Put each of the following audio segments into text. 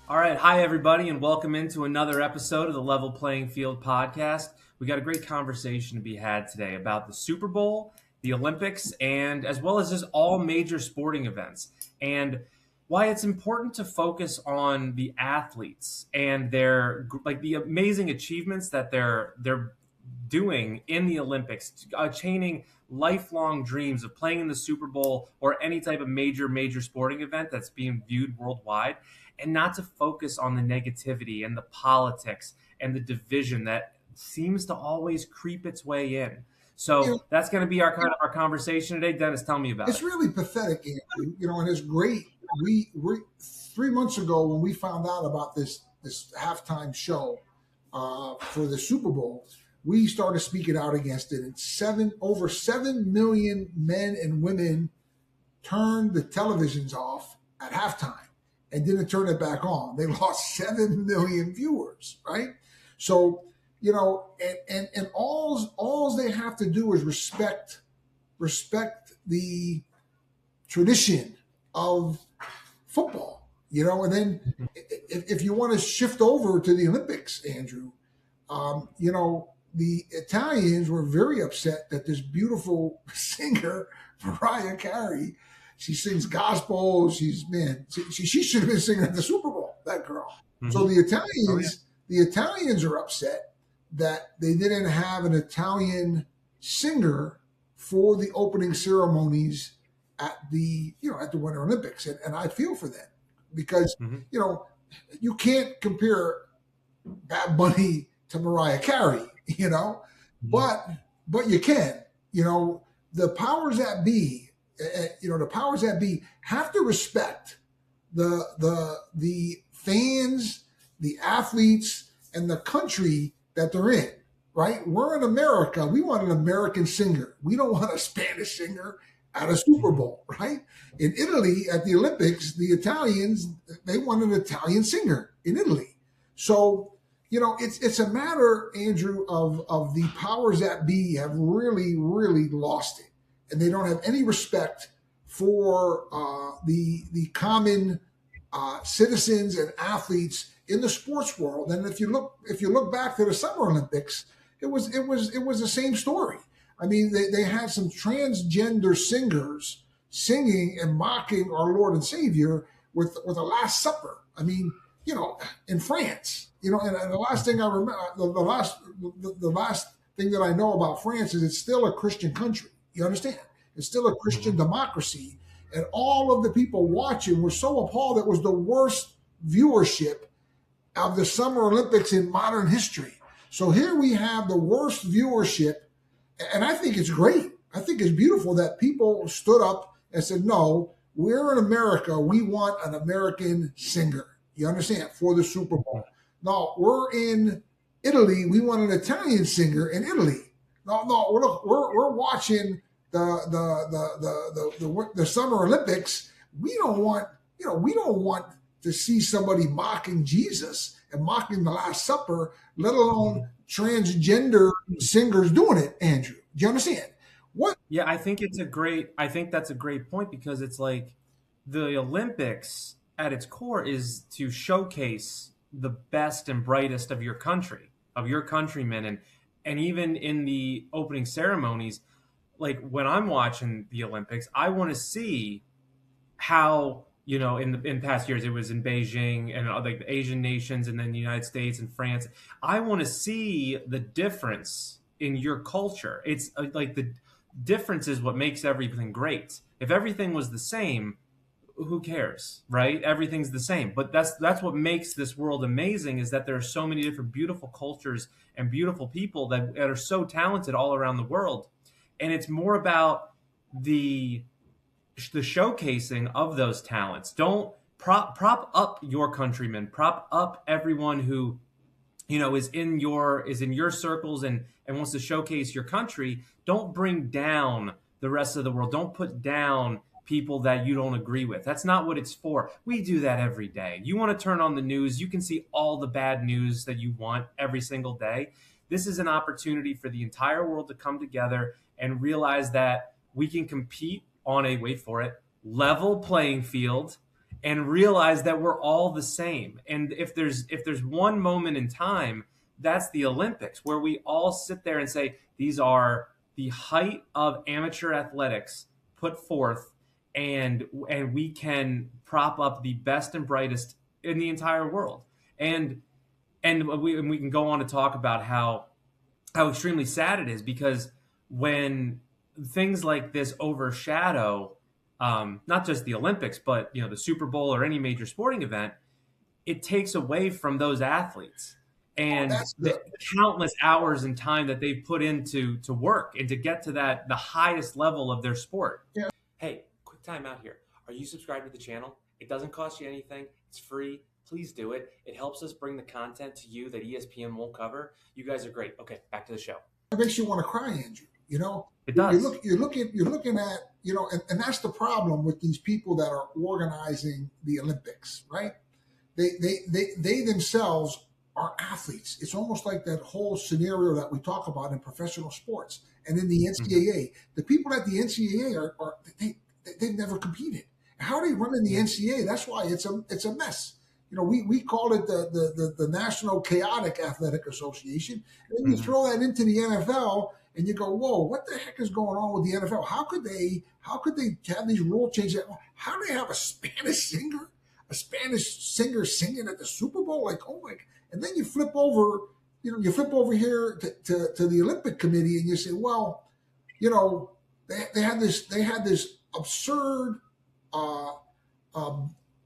All right. Hi, everybody, and welcome into another episode of the Level Playing Field podcast. We got a great conversation to be had today about the Super Bowl, the Olympics, and as well as just all major sporting events, and why it's important to focus on the athletes and their like the amazing achievements that they're doing in the Olympics, attaining lifelong dreams of playing in the Super Bowl or any type of major sporting event that's being viewed worldwide, and not to focus on the negativity and the politics and the division that seems to always creep its way in. You So know, that's going to be our kind of our conversation today. Dennis, tell me about it's it. really pathetic, Andrew. And it's great. We 3 months ago when we found out about this halftime show for the Super Bowl, we started speaking out against it. And over 7 million men and women turned the televisions off at halftime and didn't turn it back on. They lost 7 million viewers, right? So and all they have to do is respect the tradition of football, and then if you want to shift over to the Olympics, Andrew, the Italians were very upset that this beautiful singer, Mariah Carey, she sings gospel. She should have been singing at the Super Bowl, that girl. So Mm-hmm. the Oh yeah. Italians are upset that they didn't have an Italian singer for the opening ceremonies at the Winter Olympics, and I feel for them because Mm-hmm. you can't compare Bad Bunny to Mariah Carey, Mm-hmm. but you can, the powers that be, the powers that be have to respect the fans, the athletes, and the country that they're in. Right? We're in America. We want an American singer. We don't want a Spanish singer at a Super Mm-hmm. Bowl, right? In Italy at the Olympics, the Italians they want an Italian singer in Italy. So it's a matter, Andrew, of the powers that be have really lost it, and they don't have any respect for the common citizens and athletes in the sports world. And if you look back to the Summer Olympics, it was the same story. I mean, they had some transgender singers singing and mocking our Lord and Savior with a Last Supper. I mean, in France, and the last thing I remember, the last thing that I know about France is it's still a Christian country. You understand? It's still a Christian Mm-hmm. democracy, and all of the people watching were so appalled. It was the worst viewership of the Summer Olympics in modern history. So here we have the worst viewership, and I think it's great. I think it's beautiful that people stood up and said, "No, we're in America. We want an American singer." You understand? For the Super Bowl. No, we're in Italy. We want an Italian singer in Italy. No, we're watching the Summer Olympics. We don't want to see somebody mocking Jesus and mocking the Last Supper, let Mm-hmm. alone transgender singers doing it. Andrew, do you understand? What? Yeah, I think that's a great point because it's like the Olympics at its core is to showcase the best and brightest of your country, of your countrymen, and even in the opening ceremonies, like when I'm watching the Olympics, I want to see how in past years it was in Beijing and like the Asian nations and then the United States and France. I want to see the difference in your culture. It's like the difference is what makes everything great. If everything was the same, who cares, right? Everything's the same. But that's what makes this world amazing is that there are so many different beautiful cultures and beautiful people that are so talented all around the world. And it's more about the the showcasing of those talents. Don't prop up your countrymen, prop up everyone who is in your circles and wants to showcase your country. Don't bring down the rest of the world. Don't put down people that you don't agree with. That's not what it's for. We do that every day. You want to turn on the news, you can see all the bad news that you want every single day. This is an opportunity for the entire world to come together and realize that we can compete on a, wait for it, level playing field, and realize that we're all the same. And if there's one moment in time, that's the Olympics, where we all sit there and say, these are the height of amateur athletics put forth, and we can prop up the best and brightest in the entire world. And we can go on to talk about how extremely sad it is, because when things like this overshadow not just the Olympics, but the Super Bowl or any major sporting event, it takes away from those athletes and the countless hours and time that they've put into work and to get to the highest level of their sport. Yeah. Hey, quick time out here. Are you subscribed to the channel? It doesn't cost you anything. It's free. Please do it. It helps us bring the content to you that ESPN won't cover. You guys are great. Okay, back to the show. It makes you want to cry, Andrew. It does. You're looking at, and that's the problem with these people that are organizing the Olympics, right? They themselves are athletes. It's almost like that whole scenario that we talk about in professional sports and in the NCAA. Mm-hmm. The people at the NCAA they've never competed. How are they running the NCAA? That's why it's a mess. We call it the National Chaotic Athletic Association. And then you throw that into the NFL and you go, whoa, what the heck is going on with the NFL? How could they have these rule changes? How do they have a Spanish singer singing at the Super Bowl? Like, oh my! And then you flip over here to the Olympic Committee and you say, well, they had this absurd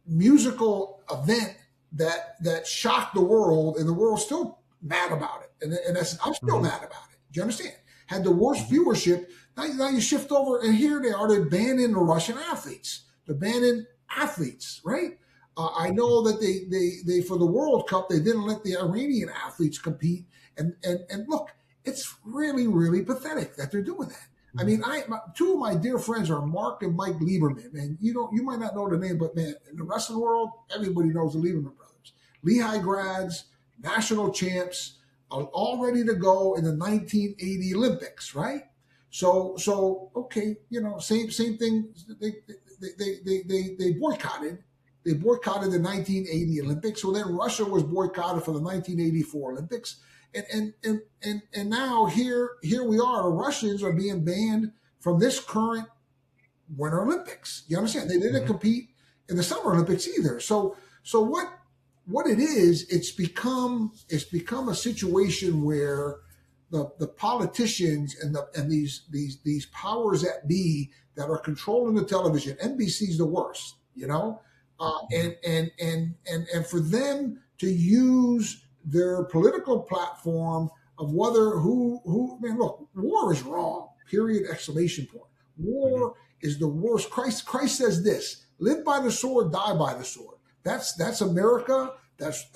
musical event that shocked the world, and the world's still mad about it. And I'm still mad about it. Do you understand? Had the worst viewership. Now you shift over, and here they are. They're banning the Russian athletes. They're banning athletes, right? I know that they for the World Cup they didn't let the Iranian athletes compete. And look, it's really, really pathetic that they're doing that. I mean, two of my dear friends are Mark and Mike Lieberman, man. You might not know the name, but man, in the wrestling world, everybody knows the Lieberman brothers. Lehigh grads, national champs, all ready to go in the 1980 Olympics, right? So okay, same thing. They boycotted. They boycotted the 1980 Olympics. So then Russia was boycotted for the 1984 Olympics. And now here we are. The Russians are being banned from this current Winter Olympics. You understand? They didn't compete in the Summer Olympics either. So what it is, it's become a situation where the politicians and these powers that be that are controlling the television. NBC's the worst, and for them to use their political platform of man, look, war is wrong, period, exclamation point. War is the worst. Christ says this: live by the sword, die by the sword. That's America. That's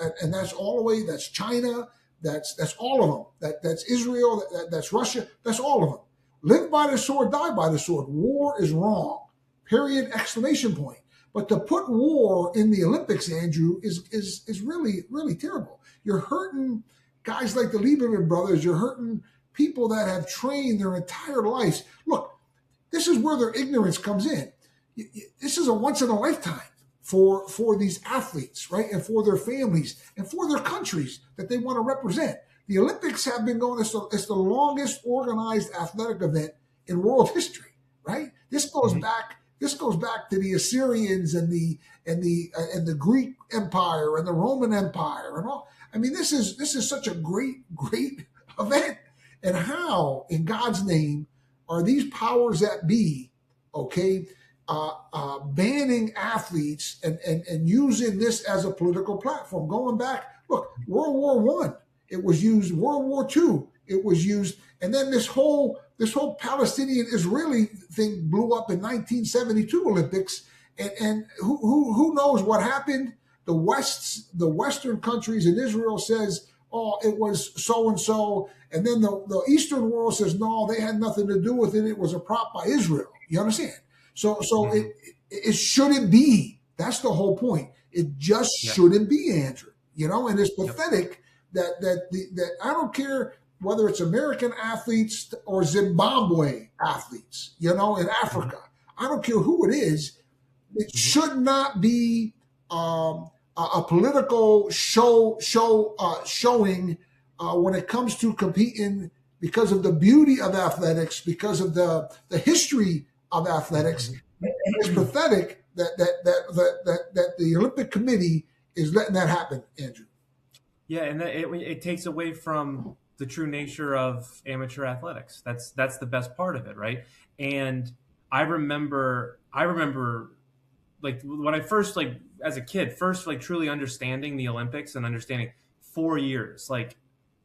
all the way. That's China. That's all of them. That's Israel. That's Russia. That's all of them. Live by the sword, die by the sword. War is wrong, period, exclamation point. But to put war in the Olympics, Andrew, is really, really terrible. You're hurting guys like the Lieberman brothers. You're hurting people that have trained their entire lives. Look, this is where their ignorance comes in. This is a once in a lifetime for these athletes, right? And for their families and for their countries that they want to represent. The Olympics have been going, it's the longest organized athletic event in world history, right? This goes back to the Assyrians and the Greek Empire and the Roman Empire and all. I mean, this is such a great event. And how, in God's name, are these powers that be, okay, banning athletes and using this as a political platform? Going back, look, World War I, it was used. World War II, it was used, and then this whole Palestinian-Israeli thing blew up in 1972 Olympics, and who knows what happened? The Western countries in Israel says, oh, it was so and so, and then the Eastern world says, no, they had nothing to do with it. It was a prop by Israel. You understand? So it shouldn't be. That's the whole point. It just shouldn't be, Andrew. And it's pathetic that I don't care whether it's American athletes or Zimbabwe athletes, in Africa. I don't care who it is. It should not be a political showing when it comes to competing because of the beauty of athletics, because of the history of athletics. It's pathetic that the Olympic Committee is letting that happen, Andrew. Yeah, and it takes away from the true nature of amateur athletics. That's the best part of it, right? And I remember like when I first, like as a kid, first like truly understanding the Olympics and understanding 4 years, like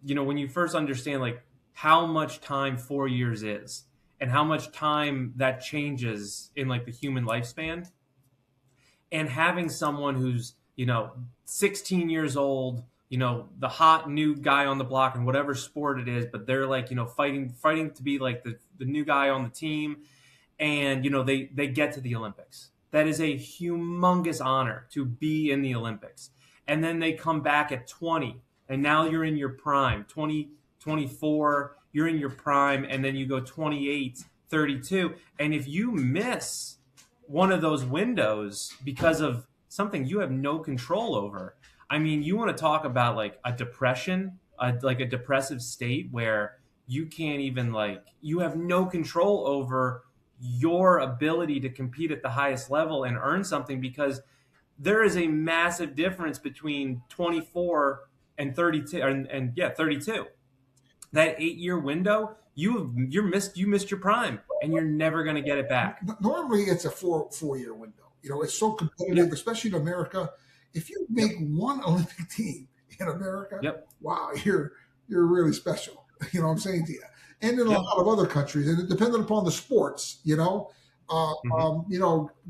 when you first understand like how much time 4 years is and how much time that changes in like the human lifespan, and having someone who's 16 years old, the hot new guy on the block in whatever sport it is, but they're like fighting to be like the new guy on the team, and they get to the Olympics. That is a humongous honor to be in the Olympics. And then they come back at 20, and now you're in your prime. 20, 24, you're in your prime, and then you go 28, 32. And if you miss one of those windows because of something you have no control over, I mean, you want to talk about like a depression, like a depressive state where you can't even, like, you have no control over your ability to compete at the highest level and earn something, because there is a massive difference between 24 and 32 and 32. That 8-year window, you missed your prime, and you're never going to get it back. Normally, it's a four-year window. It's so competitive, Yep. especially in America. If you make one Olympic team in America, Yep. wow, you're really special. You know what I'm saying to you? And in a Yep. lot of other countries, and depending upon the sports, God, and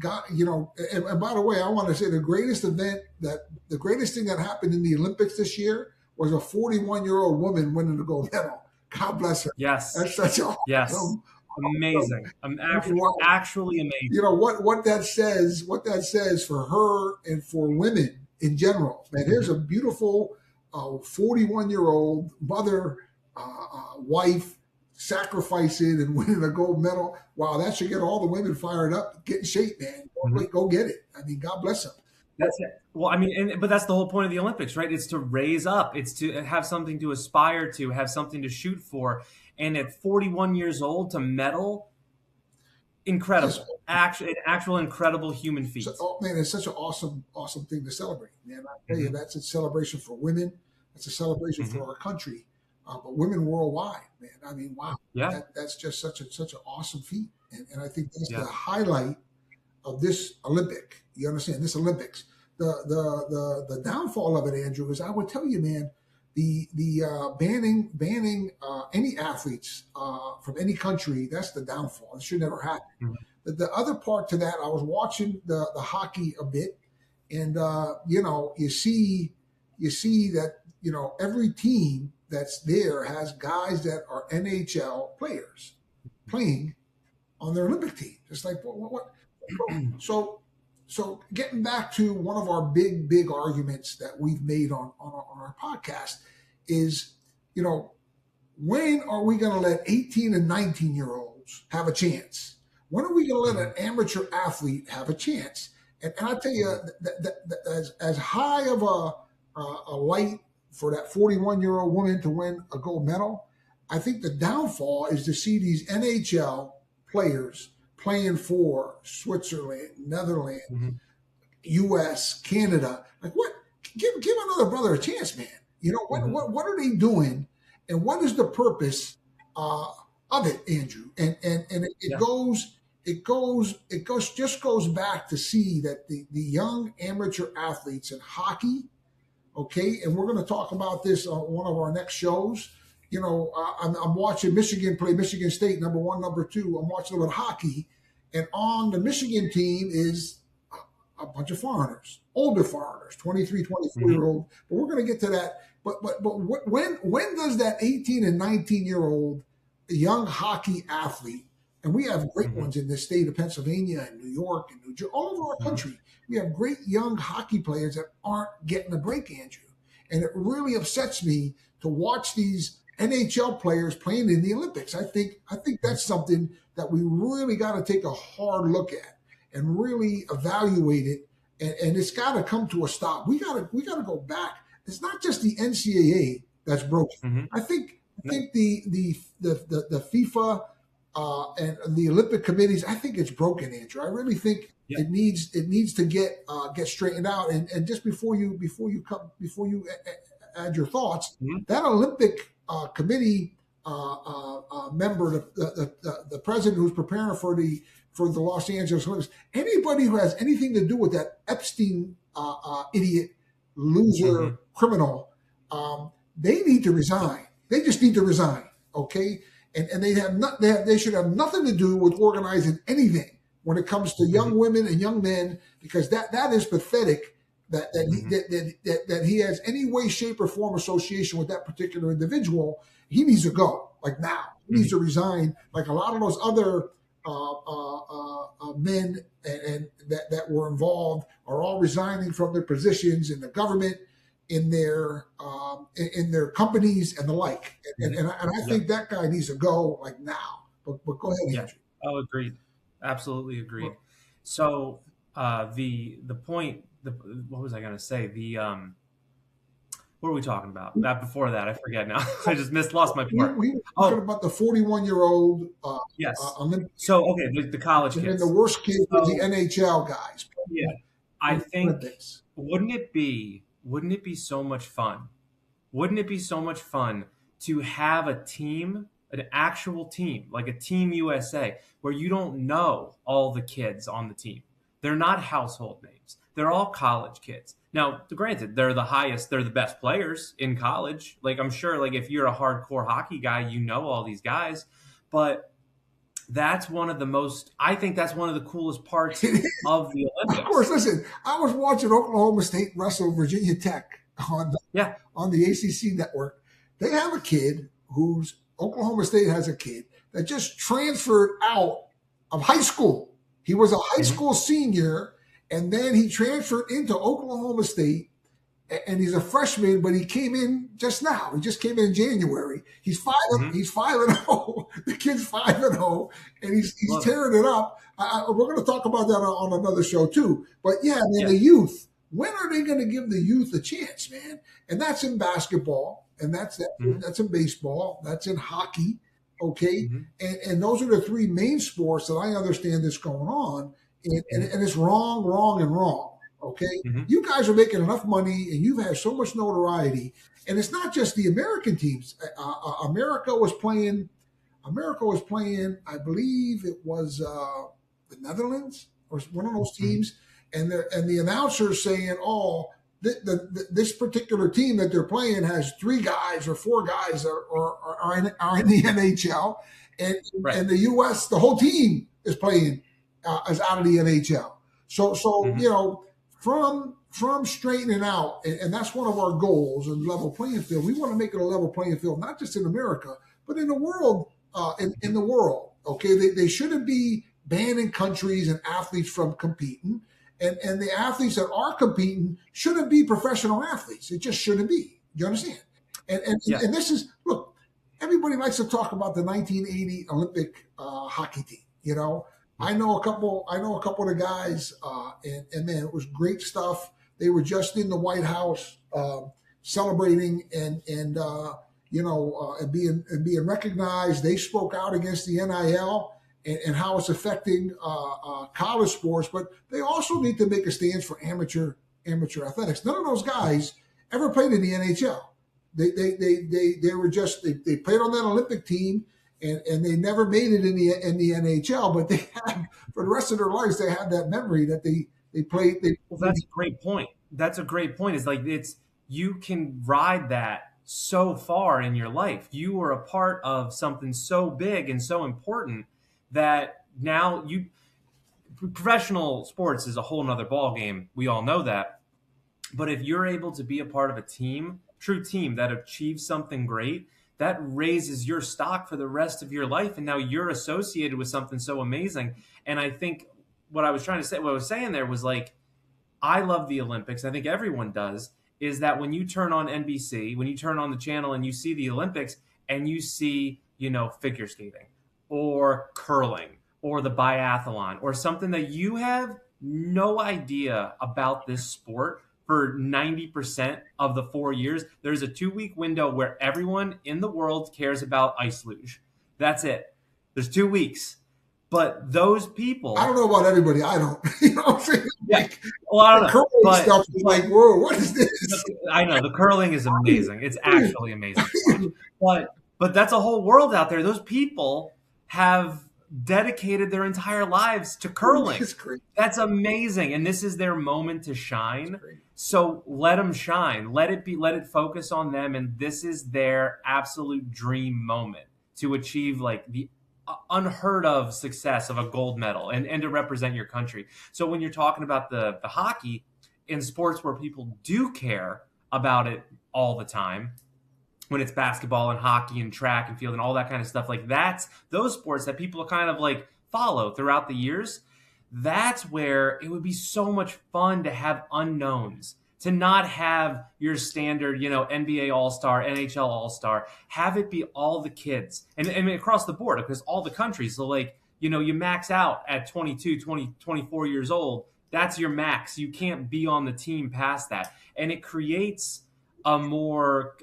by the way, I want to say the greatest thing that happened in the Olympics this year was a 41-year-old woman winning the gold medal. God bless her. Yes. That's such a Yes. Amazing. Actually amazing. What that says for her and for women in general. Man, here's a beautiful 41-year-old mother, wife, sacrificing and winning a gold medal. Wow, that should get all the women fired up. Get in shape, man. Go get it. I mean, God bless them. That's it. Well, I mean, but that's the whole point of the Olympics, right? It's to raise up. It's to have something to aspire to, have something to shoot for. And at 41 years old to medal, incredible. An actual incredible human feat. Man, it's such an awesome thing to celebrate, man. I tell you, that's a celebration for women. That's a celebration for our country. But women worldwide, man. I mean, wow. Yeah. That's just such an awesome feat. And I think that's the highlight of this Olympic. You understand? This Olympics. The downfall of it, Andrew, is I would tell you, man, the banning any athletes from any country, that's the downfall. It should never happen. The other part to that, I was watching the hockey a bit, and you see that every team that's there has guys that are NHL players playing on their Olympic team. It's like what? So getting back to one of our big arguments that we've made on our podcast is, when are we going to let 18 and 19-year-olds have a chance? When are we going to let an amateur athlete have a chance? And I tell you, that as high of a light for that 41-year-old woman to win a gold medal, I think the downfall is to see these NHL players playing for Switzerland, Netherlands, U.S., Canada. Like, what? Give another brother a chance, man. What are they doing, and what is the purpose of it, Andrew? And it goes back to see that the young amateur athletes in hockey. Okay, and we're going to talk about this on one of our next shows. I'm watching Michigan play Michigan State, number 1, number 2. I'm watching them with hockey, and on the Michigan team is a bunch of foreigners, older foreigners, 23, 24-year-old. But we're going to get to that. But when does that 18 and 19-year-old young hockey athlete, and we have great ones in the state of Pennsylvania and New York and New Jersey, all over our country, we have great young hockey players that aren't getting a break, Andrew. And it really upsets me to watch these NHL players playing in the Olympics. I think that's something that we really got to take a hard look at and really evaluate it and it's got to come to a stop. We gotta go back. It's not just the NCAA that's broken. Hmm. I think the FIFA and the Olympic committees. I think it's broken, Andrew. I really think Yeah. it needs to get straightened out. And just before you add your thoughts, Hmm. that Olympic committee member, the president who's preparing for the Los Angeles Olympics, anybody who has anything to do with that Epstein idiot, Hmm. loser, criminal, they need to resign. They just need to resign, okay? And they should have nothing to do with organizing anything when it comes to Hmm. young women and young men, because that is pathetic Hmm. that he has any way, shape, or form association with that particular individual. He needs to go, like now. He needs Hmm. to resign, like a lot of those other men and that were involved are all resigning from their positions in the government, in their companies and the like. And, Hmm. and, and I Yeah. think that guy needs to go, like now. But go ahead, Yeah. Andrew. Oh, agreed. Absolutely agreed. Well, So the point, what was I going to say? What were we talking about? Before that, I forget now. I just lost my part. we were talking Oh, about the 41-year-old yes. Olympic, So okay, the college and then the kids. worst case was the So NHL guys yeah, I in the think Olympics. wouldn't it be so much fun? Wouldn't it be so much fun to have a team, an actual team, like a Team USA, where you don't know all the kids on the team? They're not household names. They're all college kids. Now, granted, they're the best players in college. Like I'm sure, like if you're a hardcore hockey guy, you know all these guys. But I think that's one of the coolest parts of the Of course, Olympics. listen, I was watching Oklahoma State wrestle Virginia Tech Yeah. on the ACC network. They have a kid who's Oklahoma State has a kid that just transferred out of high school. He was a high Hmm. school senior, and then he transferred into Oklahoma State, and he's a freshman, but he came in just now. He just came in January. He's five. Hmm. He's 5-0. The kid's 5-0, and he's Love it. tearing it up. We're going to talk about that on another show too. But yeah, man, Yeah. the youth. When are they going to give the youth a chance, man? And that's in basketball, and Hmm. that's in baseball, that's in hockey. Okay, Hmm. and those are the three main sports that I understand that's going on, and it's wrong, wrong, and wrong. Okay, Hmm. you guys are making enough money, and you've had so much notoriety, and it's not just the American teams. America was playing. America was playing. I believe it was the Netherlands or one of those Hmm. teams, and the announcers saying, "Oh, this particular team that they're playing has three guys or four guys are in the NHL, and Right. and the U.S. the whole team is playing is out of the NHL. So Hmm. from straightening out, and that's one of our goals in level playing field. We want to make it a level playing field, not just in America, but in the world. In the world, okay, they shouldn't be banning countries and athletes from competing, and the athletes that are competing shouldn't be professional athletes. It just shouldn't be. You understand? And and Yeah. and this is look. Everybody likes to talk about the 1980 Olympic hockey team. I know a couple of the guys, and man, it was great stuff. They were just in the White House celebrating and being recognized. They spoke out against the NIL and how it's affecting college sports, but they also need to make a stance for amateur athletics. None of those guys ever played in the NHL. They were just they played on that Olympic team, and they never made it in the NHL. But they had for the rest of their lives they have that memory that they played. Well, that's a great point. That's a great point. It's like you can ride that so far in your life. You were a part of something so big and so important that now professional sports is a whole nother ball game. We all know that. But if you're able to be a part of a team, true team that achieves something great, that raises your stock for the rest of your life. And now you're associated with something so amazing. And I think what I was saying there was like, I love the Olympics. I think everyone does. Is that when you turn on NBC, when you turn on the channel and you see the Olympics and you see, figure skating or curling or the biathlon or something that you have no idea about this sport for 90% of the 4 years. There's a 2 week window where everyone in the world cares about ice luge. That's it. There's 2 weeks. But those I don't people, know about everybody. I don't. You know what I'm saying? yeah, Like well, I don't the know. curling stuff is like, whoa, what is this? I know the curling is amazing. It's actually amazing to watch. But that's a whole world out there. Those people have dedicated their entire lives to curling. It's crazy. That's amazing, and this is their moment to It's shine. crazy. So let them shine. Let it focus on them, and this is their absolute dream moment to achieve like the unheard of success of a gold medal and to represent your country. So when you're talking about the hockey in sports where people do care about it all the time, when it's basketball and hockey and track and field and all that kind of stuff, like that's those sports that people kind of like follow throughout the years. That's where it would be so much fun to have unknowns, to not have your standard, NBA All-Star, NHL All-Star, have it be all the kids and across the board because all the countries. So like, you max out at 22, 20, 24 years old. That's your max. You can't be on the team past that. And it creates a more,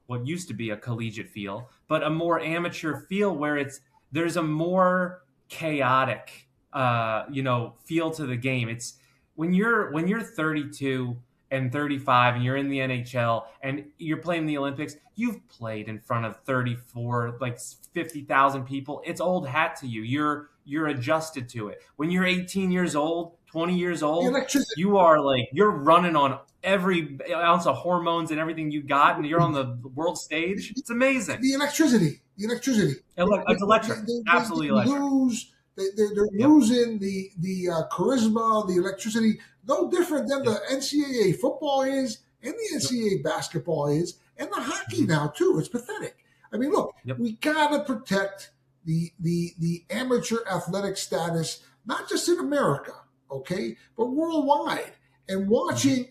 what used to be a collegiate feel, but a more amateur feel where there's a more chaotic, feel to the game. It's when you're 32 and 35 and you're in the NHL and you're playing the Olympics, you've played in front of 34, like 50,000 people. It's old hat to you. You're adjusted to it. When you're 18 years old, 20 years The old, electricity. you're running on every ounce of hormones and everything you got, and you're on the world stage. It's amazing. The electricity. It's electric. Absolutely electric. They're Yep. losing the charisma, the electricity. No different than the NCAA football is, and the NCAA basketball is, and the hockey Mhm. now too. It's pathetic. I mean, look, Yep. we gotta protect the amateur athletic status, not just in America, okay, but worldwide. And watching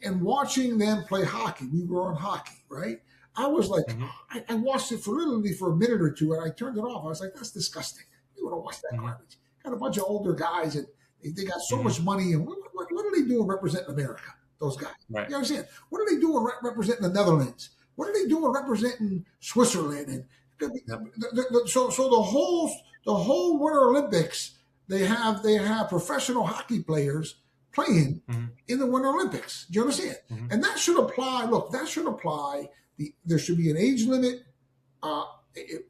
them play hockey. We were on hockey, right? I was like, Mhm. I watched it for literally for a minute or two, and I turned it off. I was like, that's disgusting. You want to watch that Mhm. garbage? Got a bunch of older guys, and they got so Mhm. much money. And what are they doing representing America? Those guys. Right. You understand? What are they doing representing the Netherlands? What are they doing representing Switzerland? And Yep. so the whole Winter Olympics, they have professional hockey players playing Mhm. in the Winter Olympics. Do you understand? Mhm. And that should apply. Look, that should apply. There should be an age limit. Uh, it-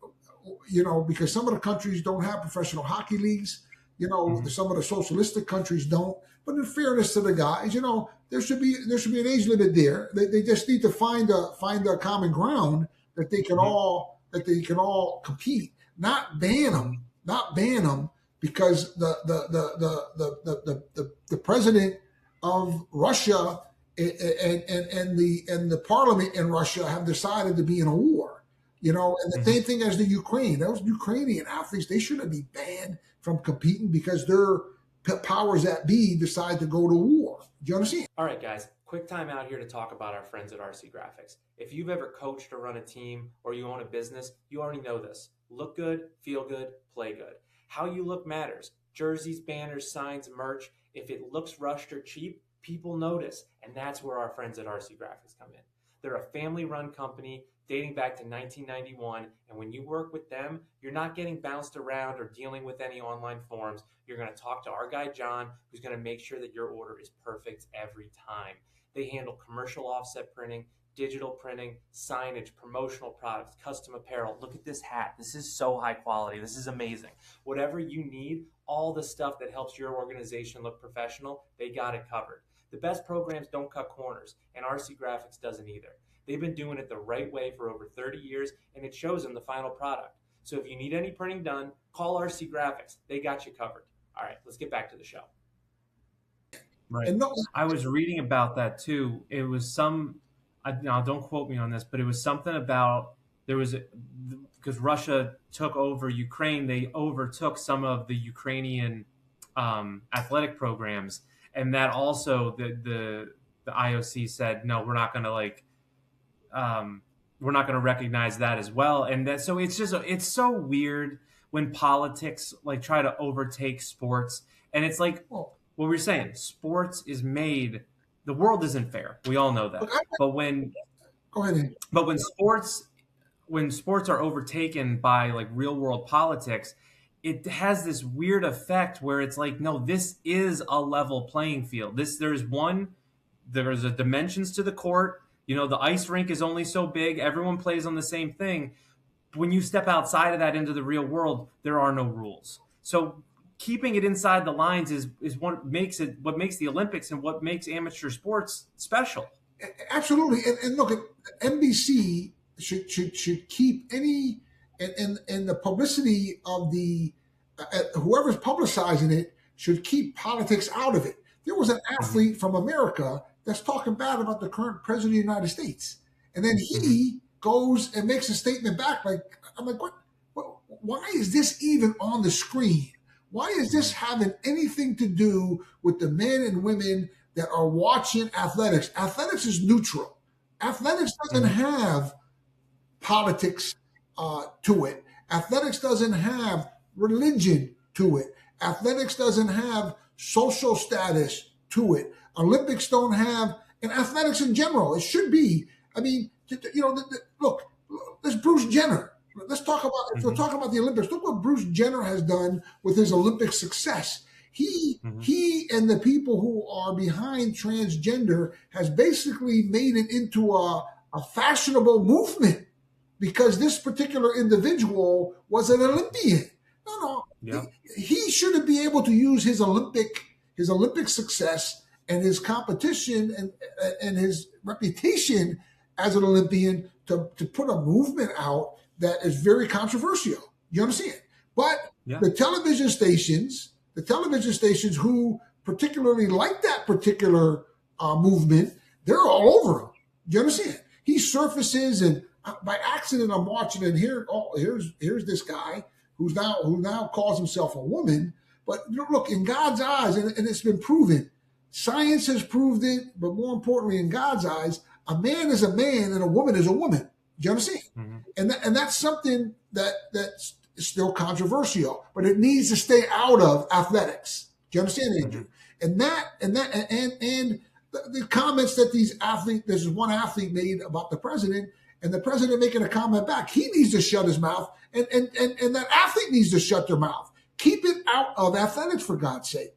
because some of the countries don't have professional hockey leagues. Mhm. Some of the socialistic countries don't. But in fairness to the guys, there should be an age limit there. They just need to find a common ground that they can Mhm. all compete. Not ban them because the president of Russia and the parliament in Russia have decided to be in a war. And the Mhm. same thing as the Ukraine. Those Ukrainian athletes, they shouldn't be banned from competing because their powers that be decide to go to war. Do you understand? All right, guys, quick time out here to talk about our friends at RC Graphics. If you've ever coached or run a team or you own a business, you already know this. Look good, feel good, play good. How you look matters. Jerseys, banners, signs, merch. If it looks rushed or cheap, people notice. And that's where our friends at RC Graphics come in. They're a family-run company dating back to 1991. And when you work with them, you're not getting bounced around or dealing with any online forms. You're going to talk to our guy, John, who's going to make sure that your order is perfect every time. They handle commercial offset printing, digital printing, signage, promotional products, custom apparel. Look at this hat. This is so high quality. This is amazing. Whatever you need, all the stuff that helps your organization look professional, they got it covered. The best programs don't cut corners, and RC Graphics doesn't either. They've been doing it the right way for over 30 years, and it shows in the final product. So if you need any printing done, call RC Graphics. They got you covered. All right, let's get back to the show. Right. And no, I was reading about that too. It was now don't quote me on this, but it was something about because Russia took over Ukraine, they overtook some of the Ukrainian athletic programs, and that also the IOC said no, we're not going to recognize that as well, and that so it's so weird when politics like try to overtake sports, and it's like well, what we're saying, sports is made. The world isn't fair. We all know Look, that. But when go ahead. Andrew. but when sports are overtaken by like real world politics, it has this weird effect where it's like, no, this is a level playing field. There's a dimensions to the court. The ice rink is only so big. Everyone plays on the same thing. When you step outside of that into the real world, there are no rules. So keeping it inside the lines is what makes the Olympics and what makes amateur sports special. Absolutely. And look, NBC should keep any and the publicity of the whoever's publicizing it should keep politics out of it. There was an athlete from America that's talking bad about the current president of the United States, and then he goes and makes a statement back. Like, I'm like, what? Why is this even on the screen? Why is this having anything to do with the men and women that are watching athletics? Athletics is neutral. Athletics doesn't have politics to it. Athletics doesn't have religion to it. Athletics doesn't have social status to it. Olympics don't have, and athletics in general, it should be. I mean, look, there's Bruce Jenner. Let's talk about, if we're talking about the Olympics, look what Bruce Jenner has done with his Olympic success. He and the people who are behind transgender has basically made it into a fashionable movement because this particular individual was an Olympian. No. Yeah. He shouldn't be able to use his Olympic success and his competition and his reputation as an Olympian to put a movement out that is very controversial. You understand? But the television stations who particularly like that particular movement, they're all over him. You understand? He surfaces, and by accident, I'm watching, and here's this guy who now calls himself a woman. But look, in God's eyes, and it's been proven, science has proved it, but more importantly, in God's eyes, a man is a man and a woman is a woman. Do you understand? And that's something that's still controversial, but it needs to stay out of athletics. Do you understand, Andrew? And the comments that there's one athlete made about the president, and the president making a comment back, he needs to shut his mouth, and that athlete needs to shut their mouth. Keep it out of athletics, for God's sake.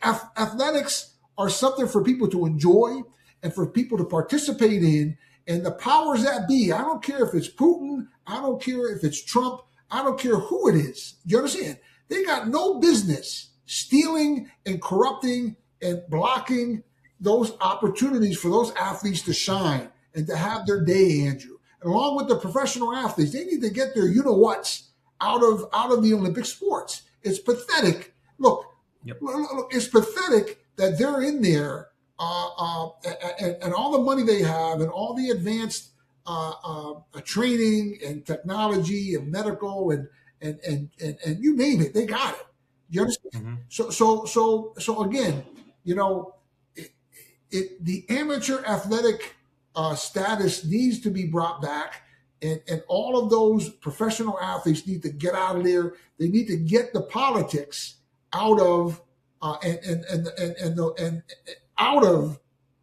Athletics are something for people to enjoy and for people to participate in. And the powers that be, I don't care if it's Putin, I don't care if it's Trump, I don't care who it is. Do you understand? They got no business stealing and corrupting and blocking those opportunities for those athletes to shine and to have their day, Andrew. And along with the professional athletes, they need to get their you-know-whats out of the Olympic sports. It's pathetic. Look, it's pathetic that they're in there and all the money they have and all the advanced training and technology and medical and you name it, they got it. You understand? So again, the amateur athletic status needs to be brought back, and all of those professional athletes need to get out of there. They need to get the politics out of and out of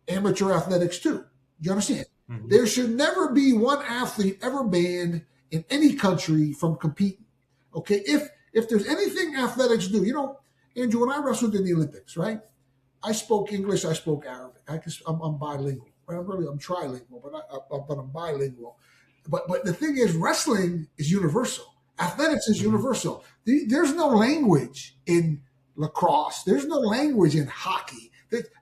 amateur athletics too. You understand? There should never be one athlete ever banned in any country from competing. Okay, if there's anything athletics do, Andrew, when I wrestled in the Olympics, right? I spoke English, I spoke Arabic. I'm bilingual. I'm trilingual, but I'm bilingual. But the thing is, wrestling is universal. Athletics is universal. There's no language in lacrosse. There's no language in hockey.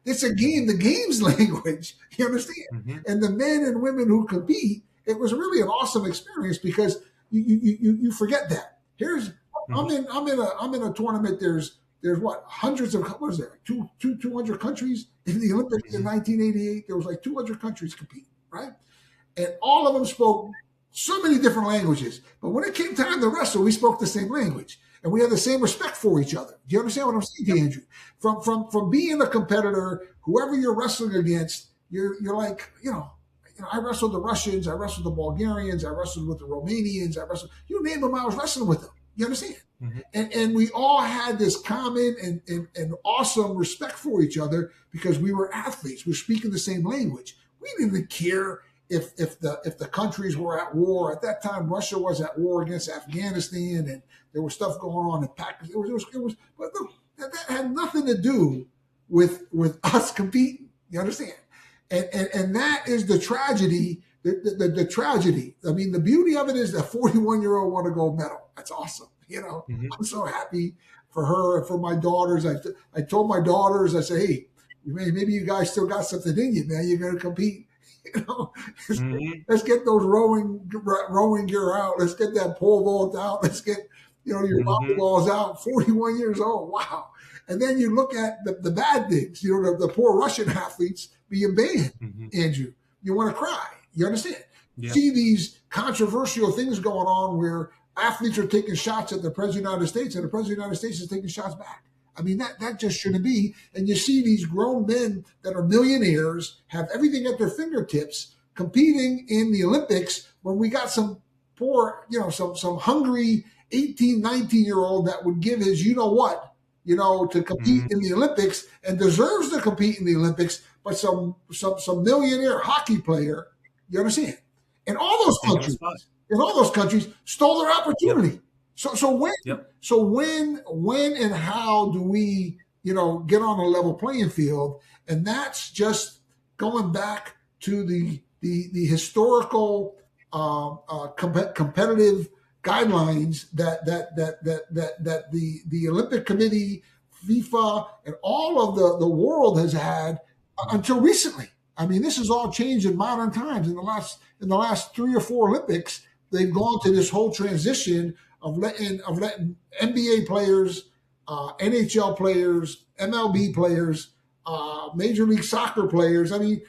It's a game, the game's language. You understand? And the men and women who compete, it was really an awesome experience because you forget that. I'm in a tournament. There's what, hundreds of, what is there, 200 countries in the Olympics in 1988. There was like 200 countries competing, right? And all of them spoke so many different languages. But when it came time to wrestle, we spoke the same language. And we had the same respect for each other. Do you understand what I'm saying to you, Andrew? From being a competitor, whoever you're wrestling against, you're like, I wrestled the Russians, I wrestled the Bulgarians, I wrestled with the Romanians, you name them, I was wrestling with them. You understand? Mhm. And we all had this common and awesome respect for each other because we were athletes. We're speaking the same language. We didn't care if the countries were at war. At that time, Russia was at war against Afghanistan, and there was stuff going on in Pakistan. But look, that had nothing to do with us competing. You understand? And that is the tragedy. The tragedy. I mean, the beauty of it is that 41-year-old won a gold medal. That's awesome. Mhm. I'm so happy for her and for my daughters. I told my daughters, I said, hey, maybe you guys still got something in you, man. You're going to compete. Mhm. Let's get those rowing gear out. Let's get that pole vault out. Let's get, your Mhm. volleyballs out. 41 years old. Wow. And then you look at the bad things, the poor Russian athletes being banned, Mhm. Andrew. You want to cry. You understand? Yeah. See these controversial things going on where athletes are taking shots at the President of the United States and the President of the United States is taking shots back. I mean, that just shouldn't be. And you see these grown men that are millionaires, have everything at their fingertips, competing in the Olympics when we got some poor, some hungry 18, 19-year-old that would give his to compete Mhm. in the Olympics and deserves to compete in the Olympics, but some millionaire hockey player, you understand? In all those Taking a countries, spot. stole their Yep. opportunity. Yep. So when and how do we, get on a level playing field? And that's just going back to the historical competitive guidelines that the Olympic Committee, FIFA, and all of the world has had until recently. I mean, this has all changed in modern times. In the last 3 or 4 Olympics, they've gone to this whole transition of letting NBA players, NHL players, MLB players, Major League Soccer players. I mean,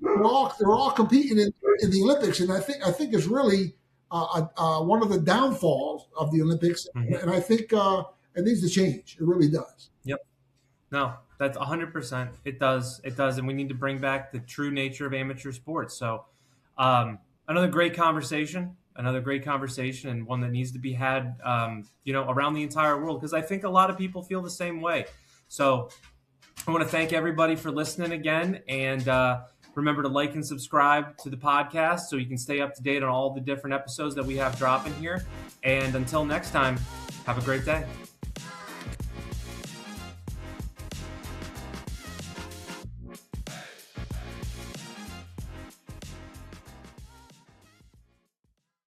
they're all competing in the Olympics, and I think it's really one of the downfalls of the Olympics, Mhm. and I think it needs to change. It really does. Yep. No, that's 100%. It does. It does. And we need to bring back the true nature of amateur sports. So, another great conversation, and one that needs to be had, around the entire world, because I think a lot of people feel the same way. So, I want to thank everybody for listening again. And remember to like and subscribe to the podcast so you can stay up to date on all the different episodes that we have dropping here. And until next time, have a great day.